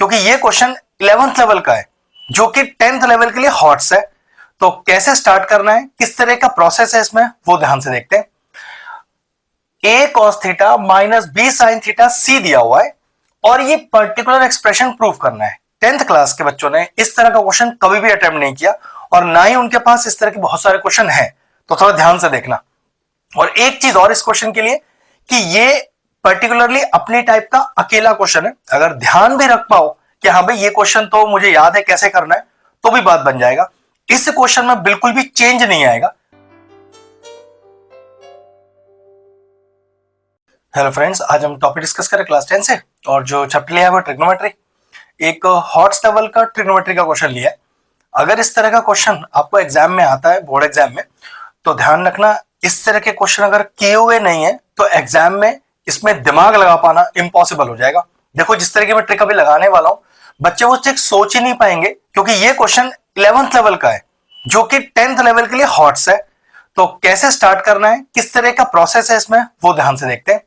क्योंकि ये question 11th level का है जो कि 10th लेवल के लिए हॉट्स है। तो कैसे स्टार्ट करना है, किस तरह का प्रोसेस है इसमें, वो ध्यान से देखते हैं। a cos theta minus b sin theta c दिया हुआ है और ये पर्टिकुलर एक्सप्रेशन प्रूव करना है। 10th क्लास के बच्चों ने इस तरह का क्वेश्चन कभी भी अटेम्प्ट नहीं किया और ना ही उनके पास इस तरह के बहुत सारे क्वेश्चन हैं, तो थोड़ा ध्यान से देखना। और एक चीज और इस क्वेश्चन के लिए कि ये पर्टिकुलरली अपनी टाइप का अकेला क्वेश्चन है। अगर ध्यान भी रख पाओ कि हाँ भाई ये क्वेश्चन तो मुझे याद है कैसे करना है, तो भी बात बन जाएगा। इस क्वेश्चन में बिल्कुल भी चेंज नहीं आएगा। हेलो फ्रेंड्स, आज हम टॉपिक डिस्कस करें क्लास 10 से और जो चैप्टर लिया है वो ट्रिग्नोमेट्री। एक हॉट्स लेवल का ट्रिग्नोमेट्री का क्वेश्चन लिया है। अगर इस तरह का क्वेश्चन आपको एग्जाम में आता है, बोर्ड एग्जाम में, तो ध्यान रखना इस तरह के क्वेश्चन अगर किए हुए नहीं है तो एग्जाम में इसमें दिमाग लगा पाना इम्पॉसिबल हो जाएगा। देखो जिस तरह की मैं ट्रिक अभी लगाने वाला हूं, बच्चे वो ट्रिक सोच ही नहीं पाएंगे क्योंकि ये क्वेश्चन 11th लेवल का है जो कि 10th लेवल के लिए हॉट्स है। तो कैसे स्टार्ट करना है, किस तरह का प्रोसेस है इसमें, वो ध्यान से देखते हैं।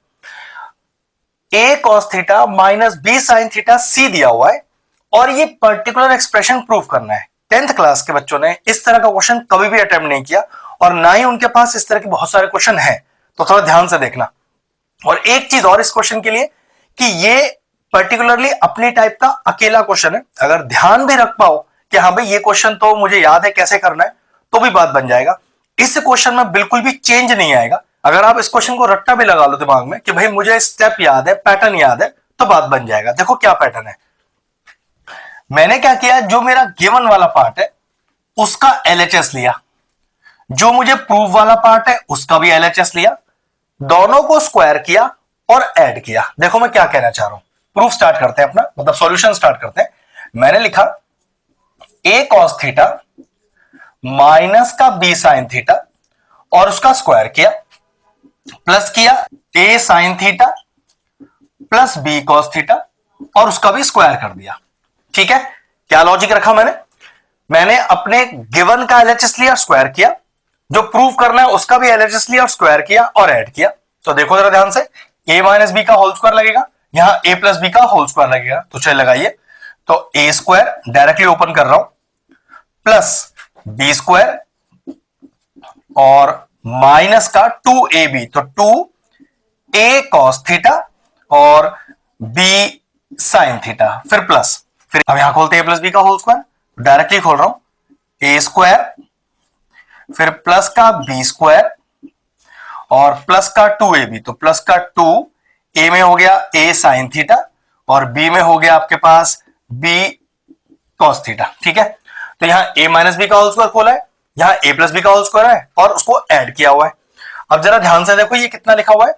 a cos theta minus b sin theta c दिया हुआ है और ये पर्टिकुलर एक्सप्रेशन प्रूव करना है। 10th क्लास के बच्चों ने इस तरह का क्वेश्चन कभी भी अटेम्प्ट नहीं किया और ना ही उनके पास इस तरह के बहुत सारे क्वेश्चन हैं, तो थोड़ा ध्यान से देखना। और एक चीज और इस क्वेश्चन के लिए कि ये पर्टिकुलरली अपनी टाइप का अकेला क्वेश्चन है। अगर ध्यान भी रख पाओ कि हाँ भाई ये क्वेश्चन तो मुझे याद है कैसे करना है, तो भी बात बन जाएगा। इस क्वेश्चन में बिल्कुल भी चेंज नहीं आएगा। अगर आप इस क्वेश्चन को रट्टा भी लगा लो दिमाग में कि भाई मुझे स्टेप याद है, पैटर्न याद है, तो बात बन जाएगा। देखो क्या पैटर्न है। मैंने क्या किया, जो मेरा गिवन वाला पार्ट है उसका एलएचएस लिया, जो मुझे प्रूफ वाला पार्ट है उसका भी एलएचएस लिया, दोनों को स्क्वायर किया और ऐड किया। देखो मैं क्या कहना चाह रहा हूं। प्रूफ स्टार्ट करते हैं अपना, मतलब सॉल्यूशन स्टार्ट करते हैं। मैंने लिखा a cos थीटा माइनस का b sin थीटा और उसका स्क्वायर किया, प्लस किया a sin theta plus b cos theta और उसका भी स्क्वायर कर दिया। ठीक है, क्या लॉजिक रखा मैंने अपने गिवन का एलएचएस लिया, स्क्वायर किया, जो प्रूव करना है उसका भी एलएचएस लिया और स्क्वायर किया और ऐड किया। तो देखो जरा ध्यान से, a माइनस बी का होल स्क्वायर लगेगा, यहां a प्लस बी का होल स्क्वायर लगेगा। तो चलिए लगाइए। तो a स्क्वायर डायरेक्टली ओपन कर रहा हूं, प्लस बी स्क्वायर और माइनस का 2ab, तो 2a cos थीटा और b sin थीटा, फिर प्लस, फिर अब यहां खोलते हैं a प्लस बी का होल स्क्वायर, डायरेक्टली खोल रहा हूं, a स्क्वायर फिर प्लस का b स्क्वायर और प्लस का 2ab, तो प्लस का 2 a में हो गया a sin थीटा और b में हो गया आपके पास b cos थीटा। ठीक है, तो यहां a माइनस बी का होल स्क्वायर खोला है, यहां a प्लस बी का होल स्क्वायर है और उसको ऐड किया हुआ है। अब जरा ध्यान से देखो ये कितना लिखा हुआ है,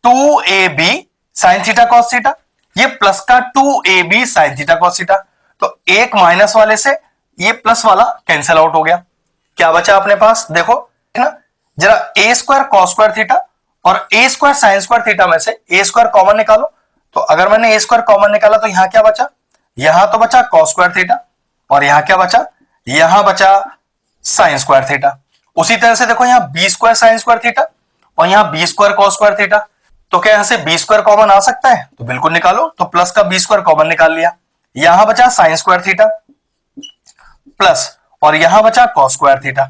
2ab sin theta cos theta, ये प्लस का 2ab sin theta cos theta. तो एक माइनस वाले से ये प्लस वाला कैंसिल आउट हो गया। क्या बचा अपने पास, देखो है ना, जरा a square cos square theta और a square sin square theta में से a स्क्वायर कॉमन निकालो। तो अगर मैंने a स्क्वायर कॉमन निकाला तो यहां क्या बचा, यहां तो बचा cos स्क्वायर थीटा और यहां क्या बचा, यहां बचा sin स्क्वायर थीटा। उसी तरह से देखो यहां b square sin square theta और यहां b square cos square theta. तो क्या यहां से b स्क्वायर कॉमन आ सकता है, तो बिल्कुल निकालो। तो प्लस का b स्क्वायर कॉमन निकाल लिया, यहां बचा sin स्क्वायर थीटा प्लस और यहां बचा cos स्क्वायर थीटा।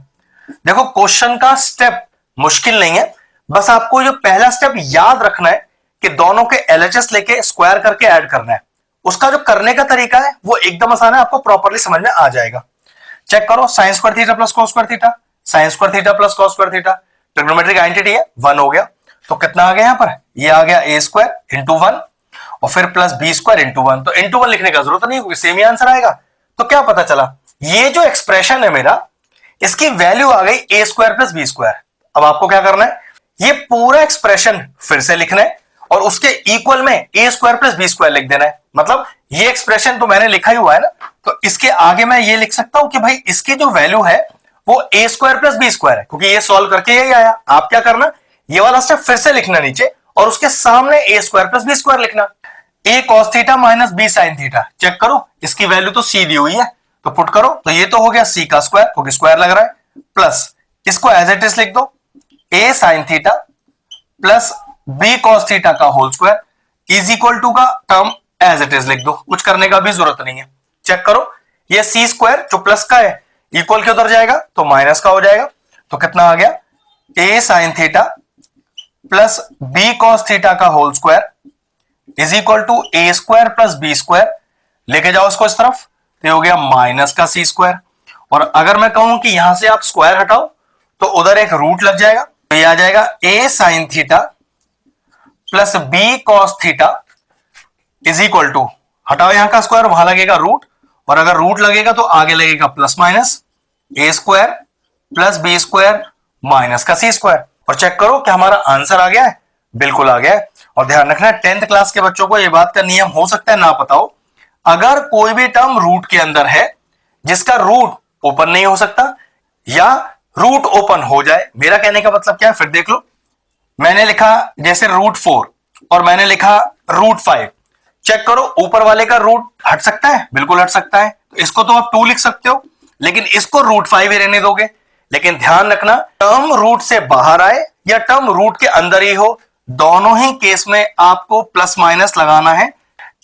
देखो क्वेश्चन का स्टेप मुश्किल नहीं है, बस आपको जो पहला स्टेप याद रखना है कि दोनों के एलएचएस लेके स्क्वायर करके ऐड करना है। उसका जो करने का तरीका है वो एकदम आसान है, आपको प्रॉपर्ली समझ में आ जाएगा। चेक करो, sin square theta plus cos square theta, sin square theta plus cos square theta, trigonometric identity है, 1 हो गया। तो कितना आ गया यहां पर, ये आ गया a स्क्वायर इंटू 1 और फिर प्लस b स्क्वायर इंटू 1। तो इंटू 1 लिखने का जरूरत नहीं क्योंकि सेम ही आंसर आएगा। तो क्या पता चला, ये जो एक्सप्रेशन है मेरा, इसकी वैल्यू आ गई a square plus b square. अब आपको क्या करना है, ये पूरा एक्सप्रेशन फिर से लिखना है और उसके इक्वल में a square plus b square लिख देना है। मतलब ये एक्सप्रेशन तो मैंने लिखा ही हुआ है ना, तो इसके आगे मैं ये लिख सकता हूं कि भाई इसकी जो वैल्यू है वो a square plus b square है, क्योंकि ये सॉल्व करके यही आया। आप क्या करना, ये वाला स्टेप फिर से लिखना नीचे और उसके सामने a square plus b square लिखना। a cos theta minus b sin theta, check करो इसकी वैल्यू तो c दी हुई है, तो पुट करो, तो ये तो हो गया c का स्क्वायर क्योंकि स्क्वायर लग रहा है, प्लस इसको एज इट इज लिख दो, a sin theta plus b cos theta का whole square is equal to का टर्म एज इट इज लिख दो, कुछ करने का भी जरूरत नहीं है। चेक करो, ये सी स्क्वायर जो प्लस का है इक्वल के उधर जाएगा तो माइनस का हो जाएगा, तो कितना आ गया A sine theta plus B cos theta का whole square is equal to A square plus B square. लेके जाओ इसको इस तरफ, तो हो गया माइनस का सी स्क्वायर। और अगर मैं कहूं कि यहां से आप स्क्वायर हटाओ तो उधर एक रूट लग जाएगा, तो ये आ जाएगा A sine theta plus B cos theta is equal to, हटाओ यहां का स्क्वायर, वहां लगेगा रूट, और अगर रूट लगेगा तो आगे लगेगा plus minus A square plus B square minus का सी स्क्वायर। और चेक करो कि हमारा आंसर आ गया है, बिल्कुल आ गया है। और ध्यान रखना 10th क्लास के बच्चों को यह बात का नियम हो सकता है ना पता हो, अगर कोई भी टर्म रूट के अंदर है जिसका रूट ओपन नहीं हो सकता या रूट ओपन हो जाए, मेरा कहने का मतलब क्या है फिर देख लो। मैंने लिखा जैसे √4 और मैंने लिखा √5, चेक करो ऊपर वाले का रूट हट सकता है, बिल्कुल हट सकता है, तो इसको तो आप 2 लिख सकते हो, लेकिन इसको √5 ही रहने दोगे। लेकिन ध्यान रखना टर्म रूट से बाहर आए या टर्म रूट के अंदर ही हो, दोनों ही केस में आपको प्लस माइनस लगाना है।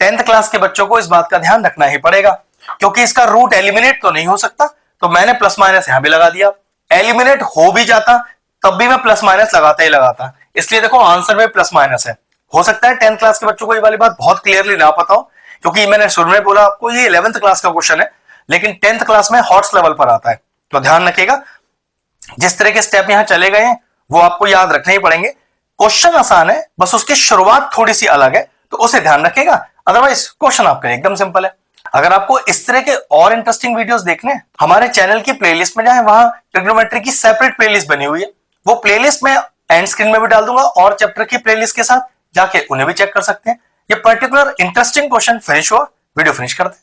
10th क्लास के बच्चों को इस बात का ध्यान रखना ही पड़ेगा, क्योंकि इसका रूट एलिमिनेट तो नहीं हो सकता, तो मैंने प्लस माइनस यहां भी लगा दिया। एलिमिनेट हो भी जाता तब भी मैं प्लस माइनस लगाता ही लगाता, इसलिए देखो आंसर में प्लस माइनस है। हो सकता है 10th क्लास के बच्चों को ये वाली बात बहुत क्लियरली ना पता हो, क्योंकि मैंने शुरू में बोला आपको ये 11th क्लास का क्वेश्चन है, लेकिन 10th क्लास में हॉट्स लेवल पर आता है। तो ध्यान रखिएगा, जिस तरह के स्टेप यहां चले गए हैं वो आपको याद रखने ही पड़ेंगे। क्वेश्चन आसान है, बस उसकी शुरुआत थोड़ी सी अलग है, तो उसे ध्यान रखिएगा, अदरवाइज क्वेश्चन आपका एकदम सिंपल है। अगर आपको इस तरह के और इंटरेस्टिंग वीडियोस देखने हैं, हमारे चैनल की प्लेलिस्ट में जाएं, वहां ट्रिग्नोमेट्री की सेपरेट प्लेलिस्ट बनी हुई है, वो प्लेलिस्ट में एंड स्क्रीन में भी डाल दूंगा और चैप्टर की प्लेलिस्ट के साथ जाके उन्हें भी चेक कर सकते हैं। ये पर्टिकुलर इंटरेस्टिंग क्वेश्चन फिनिश हुआ, वीडियो फिनिश करते हैं।